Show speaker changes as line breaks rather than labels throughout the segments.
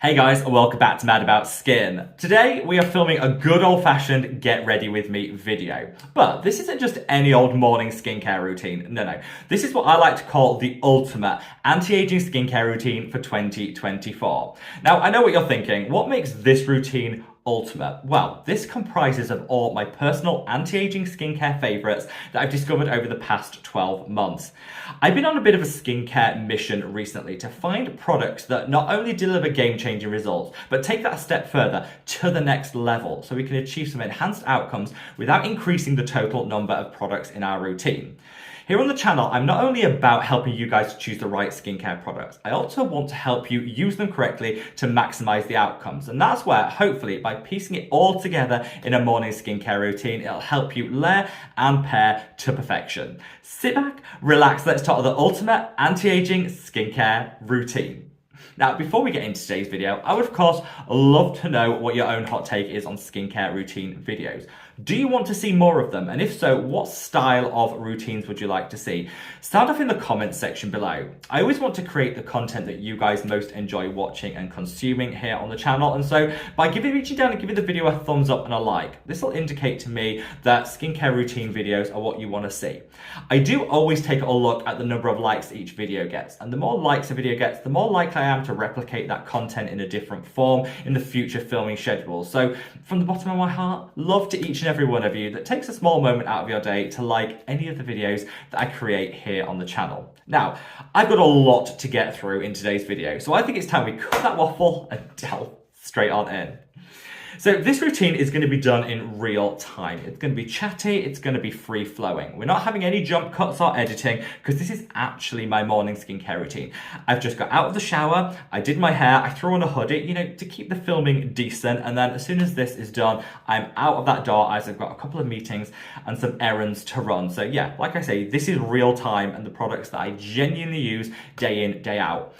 Hey guys, and welcome back to Mad About Skin. Today we are filming a good old-fashioned get ready with me video. But this isn't just any old morning skincare routine, no. This is what I like to call the ultimate anti-aging skincare routine for 2024. Now, I know what you're thinking, what makes this routine ultimate? Well, this comprises of all my personal anti-aging skincare favourites that I've discovered over the past 12 months. I've been on a bit of a skincare mission recently to find products that not only deliver game-changing results, but take that a step further to the next level so we can achieve some enhanced outcomes without increasing the total number of products in our routine. Here on the channel, I'm not only about helping you guys to choose the right skincare products, I also want to help you use them correctly to maximize the outcomes. And that's where, hopefully, by piecing it all together in a morning skincare routine, it'll help you layer and pair to perfection. Sit back, relax, let's talk the ultimate anti-aging skincare routine. Now, before we get into today's video, I would of course love to know what your own hot take is on skincare routine videos. Do you want to see more of them? And if so, what style of routines would you like to see? Sound off in the comments section below. I always want to create the content that you guys most enjoy watching and consuming here on the channel. And so by reaching down and giving the video a thumbs up and a like, this will indicate to me that skincare routine videos are what you want to see. I do always take a look at the number of likes each video gets. And the more likes a video gets, the more likely I am to replicate that content in a different form in the future filming schedule. So from the bottom of my heart, love to each and every one of you that takes a small moment out of your day to like any of the videos that I create here on the channel. Now, I've got a lot to get through in today's video, so I think it's time we cut that waffle and delve straight on in. So this routine is going to be done in real time. It's going to be chatty, it's going to be free flowing. We're not having any jump cuts or editing because this is actually my morning skincare routine. I've just got out of the shower, I did my hair, I threw on a hoodie, to keep the filming decent. And then as soon as this is done, I'm out of that door as I've got a couple of meetings and some errands to run. So yeah, like I say, this is real time and the products that I genuinely use day in, day out.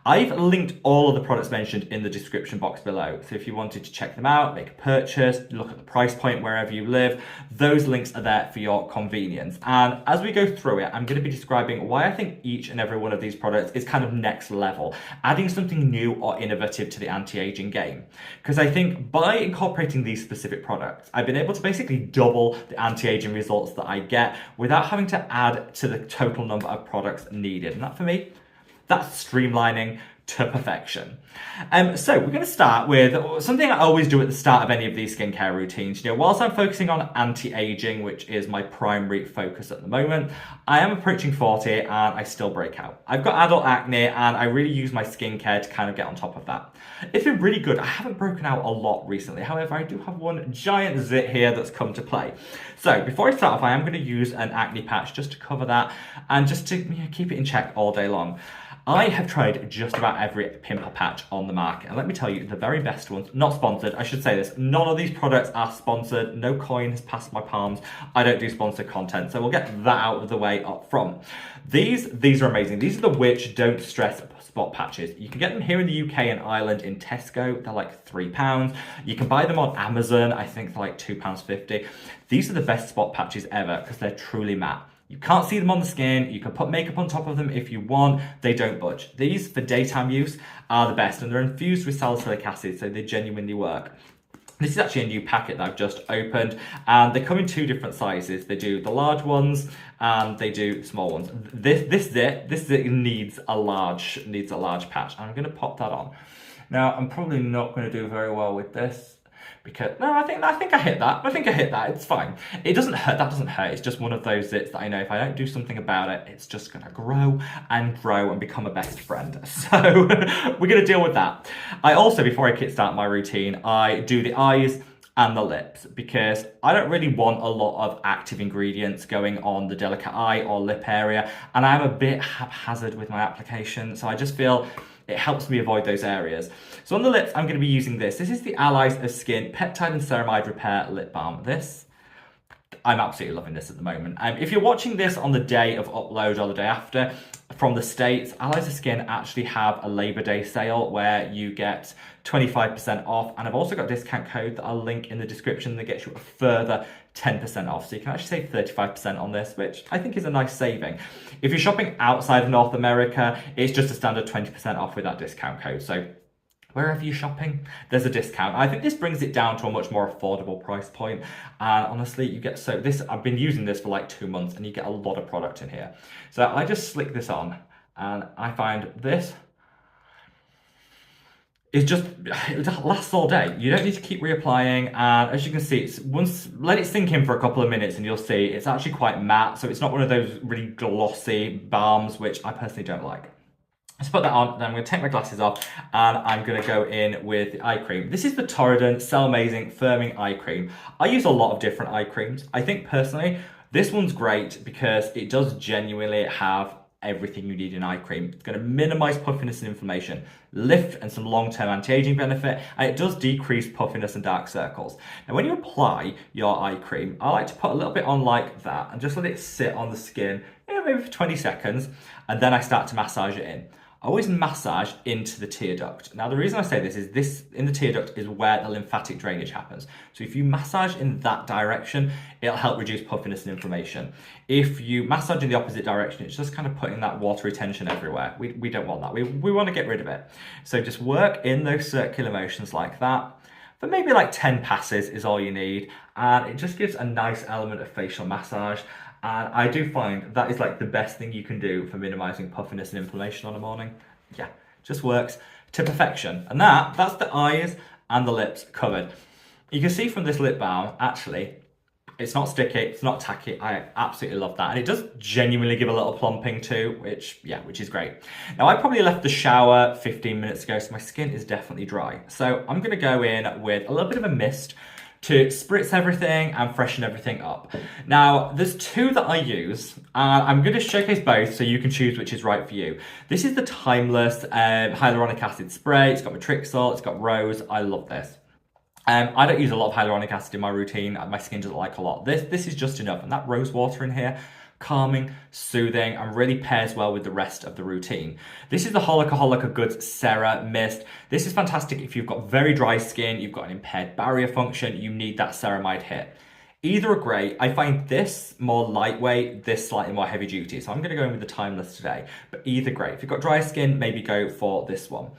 I've linked all of the products mentioned in the description box below. So if you wanted to check them out, make a purchase, look at the price point wherever you live, those links are there for your convenience. And as we go through it, I'm going to be describing why I think each and every one of these products is kind of next level, adding something new or innovative to the anti-aging game. Because I think by incorporating these specific products, I've been able to basically double the anti-aging results that I get without having to add to the total number of products needed. And that for me, that's streamlining to perfection. So we're going to start with something I always do at the start of any of these skincare routines. Whilst I'm focusing on anti-aging, which is my primary focus at the moment, I am approaching 40 and I still break out. I've got adult acne and I really use my skincare to kind of get on top of that. It's been really good. I haven't broken out a lot recently. However, I do have one giant zit here that's come to play. So before I start off, I am going to use an acne patch just to cover that and just to keep it in check all day long. I have tried just about every pimple patch on the market, and let me tell you, the very best ones, not sponsored, I should say this, none of these products are sponsored, no coin has passed my palms, I don't do sponsored content, so we'll get that out of the way up front. These are amazing. These are the Witch Don't Stress spot patches. You can get them here in the UK and Ireland in Tesco, they're like £3. You can buy them on Amazon, I think they're like £2.50. These are the best spot patches ever because they're truly matte. You can't see them on the skin, you can put makeup on top of them if you want, they don't budge. These, for daytime use, are the best, and they're infused with salicylic acid, so they genuinely work. This is actually a new packet that I've just opened, and they come in two different sizes. They do the large ones, and they do small ones. This zit needs a large patch. I'm gonna pop that on. Now, I'm probably not gonna do very well with this, because no, I think I hit that. I think I hit that. It's fine. It doesn't hurt. That doesn't hurt. It's just one of those zits that I know if I don't do something about it, it's just gonna grow and become a best friend. So we're gonna deal with that. I also, before I start my routine, I do the eyes and the lips because I don't really want a lot of active ingredients going on the delicate eye or lip area, and I'm a bit haphazard with my application, so I just feel it helps me avoid those areas. So on the lips, I'm going to be using this. This is the Allies of Skin Peptide and Ceramide Repair Lip Balm. I'm absolutely loving this at the moment. If you're watching this on the day of upload or the day after, from the States, Allies of Skin actually have a Labor Day sale where you get 25% off, and I've also got a discount code that I'll link in the description that gets you a further 10% off. So you can actually save 35% on this, which I think is a nice saving. If you're shopping outside of North America, it's just a standard 20% off with that discount code. So wherever you're shopping, there's a discount. I think this brings it down to a much more affordable price point. And honestly, you get I've been using this for like 2 months and you get a lot of product in here. So I just slick this on and I find this it lasts all day. You don't need to keep reapplying, and as you can see, let it sink in for a couple of minutes and you'll see it's actually quite matte, so it's not one of those really glossy balms, which I personally don't like. Let's put that on, then I'm going to take my glasses off and I'm going to go in with the eye cream. This is the Torridon Cell Amazing Firming Eye Cream. I use a lot of different eye creams. I think personally, this one's great because it does genuinely have everything you need in eye cream. It's going to minimize puffiness and inflammation, lift and some long-term anti-aging benefit, and it does decrease puffiness and dark circles. Now, when you apply your eye cream, I like to put a little bit on like that and just let it sit on the skin, maybe for 20 seconds, and then I start to massage it in. I always massage into the tear duct. Now, the reason I say this is in the tear duct is where the lymphatic drainage happens. So if you massage in that direction, it'll help reduce puffiness and inflammation. If you massage in the opposite direction, it's just kind of putting that water retention everywhere. We don't want that. We want to get rid of it. So just work in those circular motions like that. For maybe like 10 passes is all you need. And it just gives a nice element of facial massage. And I do find that is like the best thing you can do for minimizing puffiness and inflammation on a morning. Yeah, just works to perfection. And that's the eyes and the lips covered. You can see from this lip balm, actually, it's not sticky, it's not tacky. I absolutely love that. And it does genuinely give a little plumping too, which is great. Now, I probably left the shower 15 minutes ago, so my skin is definitely dry. So I'm gonna go in with a little bit of a mist to spritz everything and freshen everything up. Now, there's two that I use, and I'm going to showcase both so you can choose which is right for you. This is the Timeless hyaluronic acid spray. It's got matrixyl, it's got rose. I love this. I don't use a lot of hyaluronic acid in my routine. My skin doesn't like a lot. This is just enough, and that rose water in here, calming, soothing, and really pairs well with the rest of the routine. This is the Holika Goods Cera Mist. This is fantastic if you've got very dry skin, you've got an impaired barrier function, you need that ceramide hit. Either are great. I find this more lightweight, this slightly more heavy duty. So I'm gonna go in with the Timeless today, but either great. If you've got dry skin, maybe go for this one.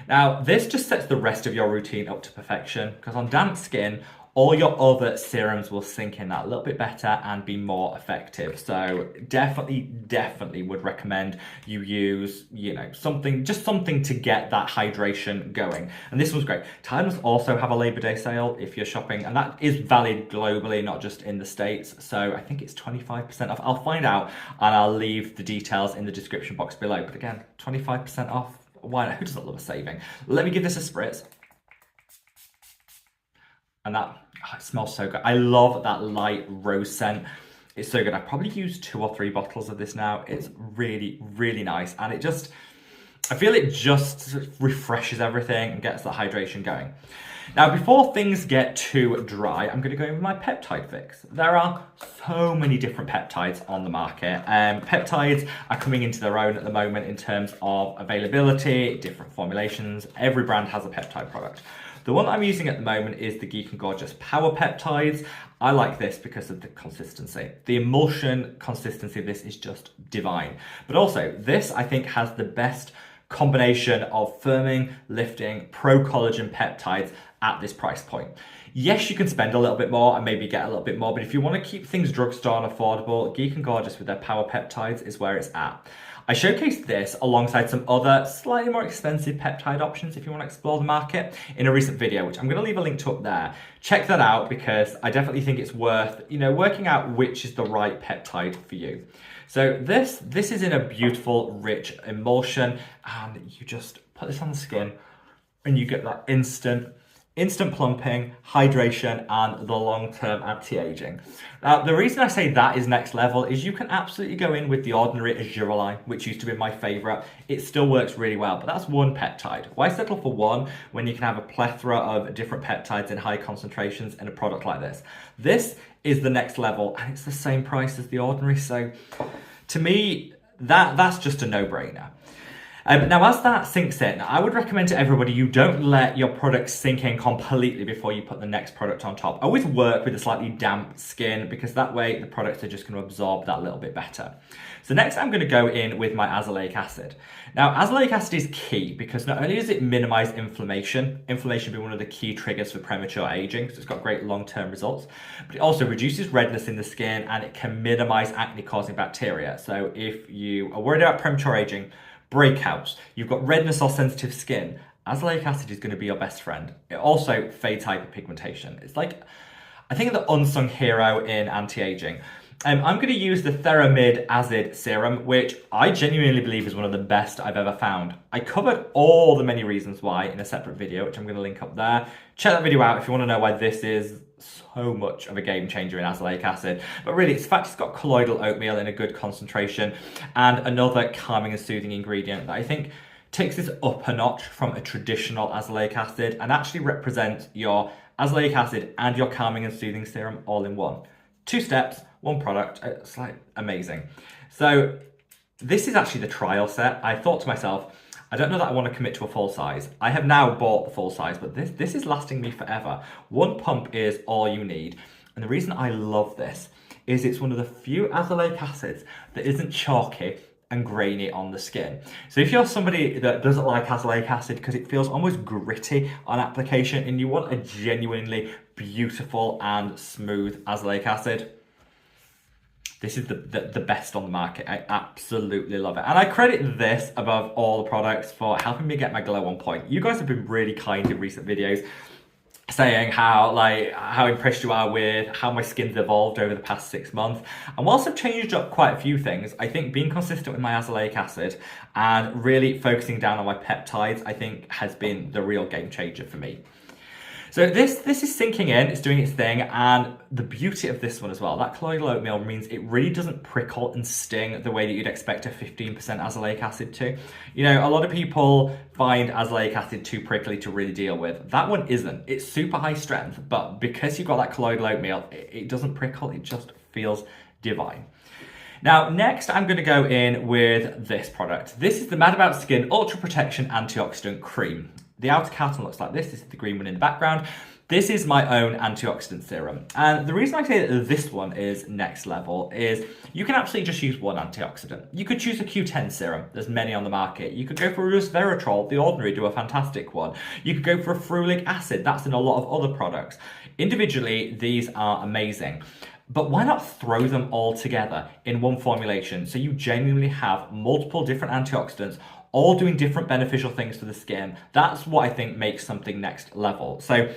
Now, this just sets the rest of your routine up to perfection because on damp skin, all your other serums will sink in that a little bit better and be more effective. So definitely would recommend you use, something to get that hydration going. And this one's great. Timeless also have a Labor Day sale if you're shopping, and that is valid globally, not just in the States. So I think it's 25% off. I'll find out and I'll leave the details in the description box below. But again, 25% off. Why not? Who doesn't love a saving? Let me give this a spritz. And it smells so good. I love that light rose scent. It's so good. I probably used 2 or 3 bottles of this now. It's really, really nice. And I feel it just refreshes everything and gets that hydration going. Now, before things get too dry, I'm going to go in with my peptide fix. There are so many different peptides on the market. Peptides are coming into their own at the moment in terms of availability, different formulations. Every brand has a peptide product. The one I'm using at the moment is the Geek and Gorgeous Power Peptides. I like this because of the consistency. The emulsion consistency of this is just divine. But also, this I think has the best combination of firming, lifting, pro-collagen peptides at this price point. Yes, you can spend a little bit more and maybe get a little bit more, but if you want to keep things drugstore and affordable, Geek and Gorgeous with their Power Peptides is where it's at. I showcased this alongside some other slightly more expensive peptide options if you want to explore the market in a recent video, which I'm going to leave a link to up there. Check that out because I definitely think it's worth, working out which is the right peptide for you. So this is in a beautiful, rich emulsion, and you just put this on the skin and you get that instant plumping, hydration, and the long-term anti-aging. Now, the reason I say that is next level is you can absolutely go in with the ordinary azelaic, which used to be my favorite. It still works really well, but that's one peptide. Why settle for one when you can have a plethora of different peptides in high concentrations in a product like this? This is the next level, and it's the same price as the ordinary. So to me, that's just a no-brainer. Now, as that sinks in, I would recommend to everybody you don't let your product sink in completely before you put the next product on top. Always work with a slightly damp skin because that way the products are just going to absorb that little bit better. So next I'm going to go in with my azelaic acid. Now, azelaic acid is key because not only does it minimize inflammation being one of the key triggers for premature aging, so it's got great long-term results, but it also reduces redness in the skin and it can minimize acne-causing bacteria. So if you are worried about premature aging, breakouts, you've got redness or sensitive skin, azelaic acid is going to be your best friend. It also fades hyperpigmentation. It's like, I think, the unsung hero in anti-aging. I'm going to use the Theramid Acid Serum, which I genuinely believe is one of the best I've ever found. I covered all the many reasons why in a separate video, which I'm going to link up there. Check that video out if you want to know why this is so much of a game changer in azelaic acid. But really, it's the fact it's got colloidal oatmeal in a good concentration and another calming and soothing ingredient that I think takes this up a notch from a traditional azelaic acid and actually represents your azelaic acid and your calming and soothing serum all in one. 2 steps, 1 product. It's like amazing. So this is actually the trial set. I thought to myself, I don't know that I want to commit to a full size. I have now bought the full size, but this is lasting me forever. 1 pump is all you need. And the reason I love this is it's one of the few azelaic acids that isn't chalky and grainy on the skin. So if you're somebody that doesn't like azelaic acid because it feels almost gritty on application and you want a genuinely beautiful and smooth azelaic acid, this is the best on the market. I absolutely love it. And I credit this above all the products for helping me get my glow on point. You guys have been really kind in recent videos saying how impressed you are with how my skin's evolved over the past 6 months. And whilst I've changed up quite a few things, I think being consistent with my azelaic acid and really focusing down on my peptides, I think has been the real game changer for me. So this is sinking in, it's doing its thing, and the beauty of this one as well, that colloidal oatmeal means it really doesn't prickle and sting the way that you'd expect a 15% azelaic acid to. You know, a lot of people find azelaic acid too prickly to really deal with. That one isn't. It's super high strength, but because you've got that colloidal oatmeal, it doesn't prickle, it just feels divine. Now, next I'm going to go in with this product. This is the Mad About Skin Ultra Protection Antioxidant Cream. The outer carton looks like this. This is the green one in the background. This is my own antioxidant serum. And the reason I say that this one is next level is you can absolutely just use one antioxidant. You could choose a Q10 serum. There's many on the market. You could go for a resveratrol. The Ordinary do a fantastic one. You could go for a ferulic acid. That's in a lot of other products. Individually, these are amazing. But why not throw them all together in one formulation so you genuinely have multiple different antioxidants all doing different beneficial things for the skin? That's what I think makes something next level. So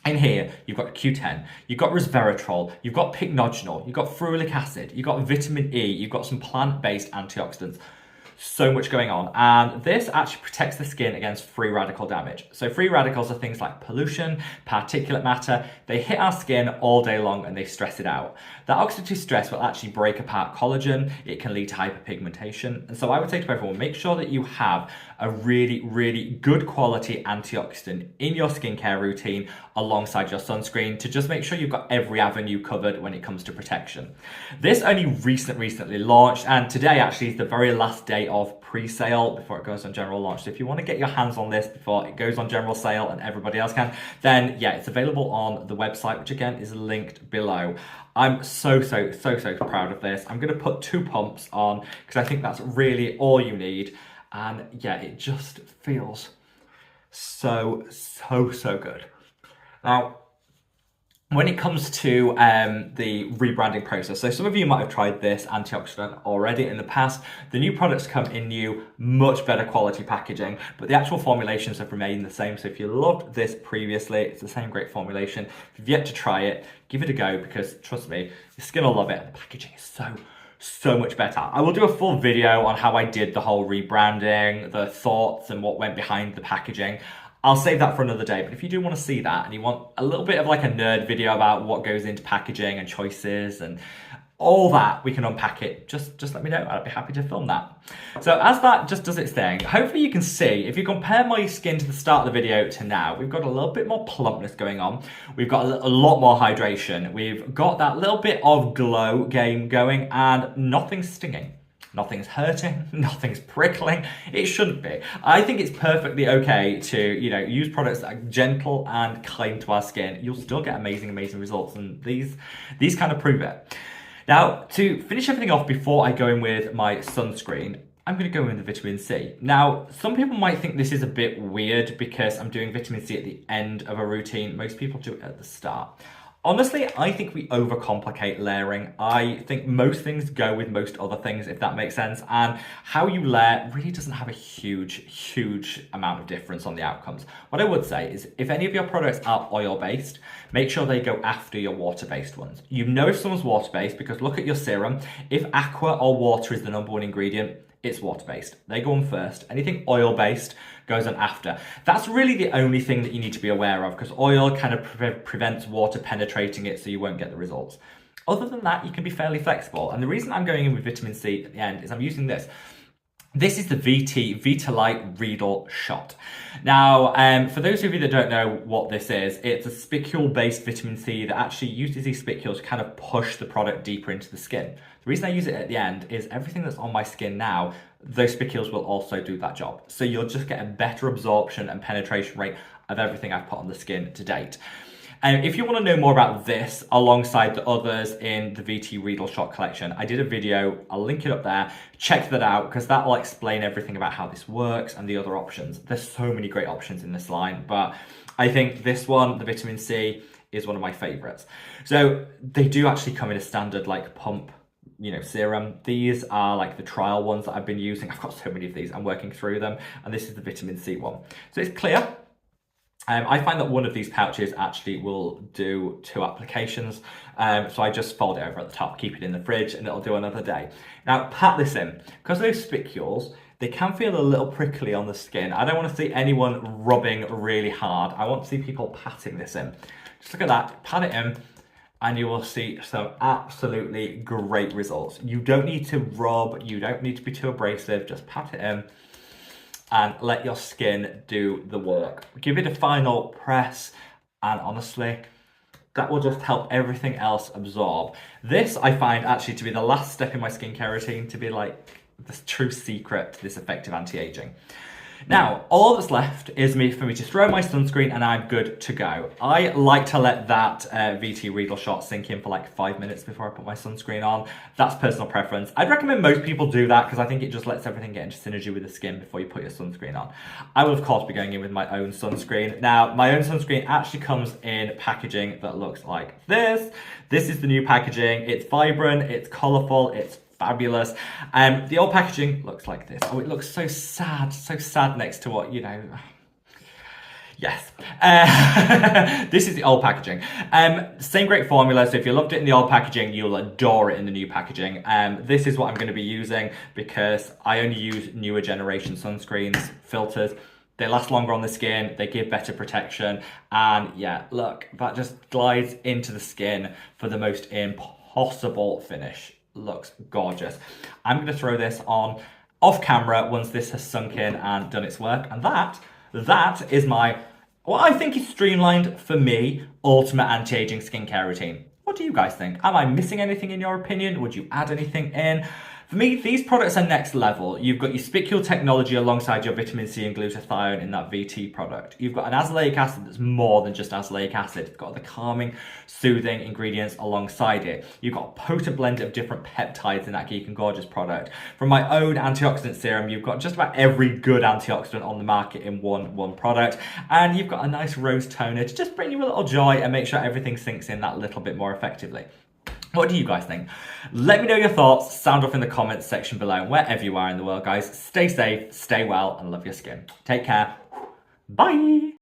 in here, you've got Q10, you've got resveratrol, you've got pycnogenol, you've got ferulic acid, you've got vitamin E, you've got some plant-based antioxidants. So much going on, and this actually protects the skin against free radical damage. So free radicals are things like pollution, particulate matter. They hit our skin all day long and they stress it out. That oxidative stress will actually break apart collagen. It can lead to hyperpigmentation. And so I would say to everyone, make sure that you have a really, really good quality antioxidant in your skincare routine alongside your sunscreen to just make sure you've got every avenue covered when it comes to protection. This only recently launched, and today actually is the very last day of pre-sale before it goes on general launch. So if you want to get your hands on this before it goes on general sale and everybody else can, then yeah, it's available on the website, which again is linked below. I'm so proud of this. I'm going to put 2 pumps on because I think that's really all you need. And yeah, it just feels so good. Now, when it comes to the rebranding process, so some of you might have tried this antioxidant already in the past. The new products come in new, much better quality packaging, but the actual formulations have remained the same. So if you loved this previously, it's the same great formulation. If you've yet to try it, give it a go because trust me, your skin will love it. The packaging is so much better. I will do a full video on how I did the whole rebranding, the thoughts and what went behind the packaging. I'll save that for another day, but if you do want to see that and you want a little bit of like a nerd video about what goes into packaging and choices and all that, we can unpack it. Just let me know. I'd be happy to film that. So as that just does its thing, hopefully you can see, if you compare my skin to the start of the video to now, we've got a little bit more plumpness going on. We've got a lot more hydration. We've got that little bit of glow game going and nothing stinging. Nothing's hurting, nothing's prickling. It shouldn't be. I think it's perfectly okay to, use products that are gentle and kind to our skin. You'll still get amazing, amazing results, and these kind of prove it. Now, to finish everything off before I go in with my sunscreen, I'm going to go in with the vitamin C. Now, some people might think this is a bit weird because I'm doing vitamin C at the end of a routine. Most people do it at the start. Honestly, I think we overcomplicate layering. I think most things go with most other things, if that makes sense. And how you layer really doesn't have a huge amount of difference on the outcomes. What I would say is if any of your products are oil-based, make sure they go after your water-based ones. You know if someone's water-based because look at your serum. If aqua or water is the number one ingredient, it's water-based. They go on first. Anything oil-based goes on after. That's really the only thing that you need to be aware of because oil kind of prevents water penetrating it so you won't get the results. Other than that, you can be fairly flexible. And the reason I'm going in with vitamin C at the end is I'm using this. This is the Vitalite Riedel shot. Now, for those of you that don't know what this is, it's a spicule-based vitamin C that actually uses these spicules to kind of push the product deeper into the skin. The reason I use it at the end is everything that's on my skin now, those spicules will also do that job. So you'll just get a better absorption and penetration rate of everything I've put on the skin to date. And if you want to know more about this alongside the others in the VT Riedel Shot collection, I did a video, I'll link it up there, check that out because that will explain everything about how this works and the other options. There's so many great options in this line, but I think this one, the vitamin C, is one of my favorites. So they do actually come in a standard like pump, serum. These are like the trial ones that I've been using. I've got so many of these, I'm working through them, and this is the vitamin C one. So it's clear. I find that one of these pouches actually will do 2 applications. So I just fold it over at the top, keep it in the fridge, and it'll do another day. Now, pat this in. Because those spicules, they can feel a little prickly on the skin. I don't want to see anyone rubbing really hard. I want to see people patting this in. Just look at that, pat it in, and you will see some absolutely great results. You don't need to rub, you don't need to be too abrasive, just pat it in and let your skin do the work. Give it a final press, and honestly, that will just help everything else absorb. This I find actually to be the last step in my skincare routine, to be like the true secret to this effective anti-aging. Now, all that's left is for me to throw my sunscreen and I'm good to go. I like to let that VT Riedel shot sink in for like 5 minutes before I put my sunscreen on. That's personal preference. I'd recommend most people do that because I think it just lets everything get into synergy with the skin before you put your sunscreen on. I will of course be going in with my own sunscreen. Now, my own sunscreen actually comes in packaging that looks like this. This is the new packaging. It's vibrant, it's colourful, it's fabulous. The old packaging looks like this. Oh, it looks so sad next to what, Yes. This is the old packaging. Same great formula, so if you loved it in the old packaging, you'll adore it in the new packaging. This is what I'm going to be using because I only use newer generation sunscreens, filters. They last longer on the skin, they give better protection, and yeah, look, that just glides into the skin for the most impossible finish. Looks gorgeous. I'm going to throw this on off camera once this has sunk in and done its work, and that is my, what I think is streamlined for me, ultimate anti-aging skincare routine. What do you guys think? Am I missing anything in your opinion? Would you add anything in? For me, these products are next level. You've got your spicule technology alongside your vitamin C and glutathione in that VT product. You've got an azelaic acid that's more than just azelaic acid. It's got the calming, soothing ingredients alongside it. You've got a potent blend of different peptides in that Geek and Gorgeous product. From my own antioxidant serum, you've got just about every good antioxidant on the market in one product. And you've got a nice rose toner to just bring you a little joy and make sure everything sinks in that little bit more effectively. What do you guys think? Let me know your thoughts, sound off in the comments section below, wherever you are in the world, guys. Stay safe, stay well, and love your skin. Take care. Bye.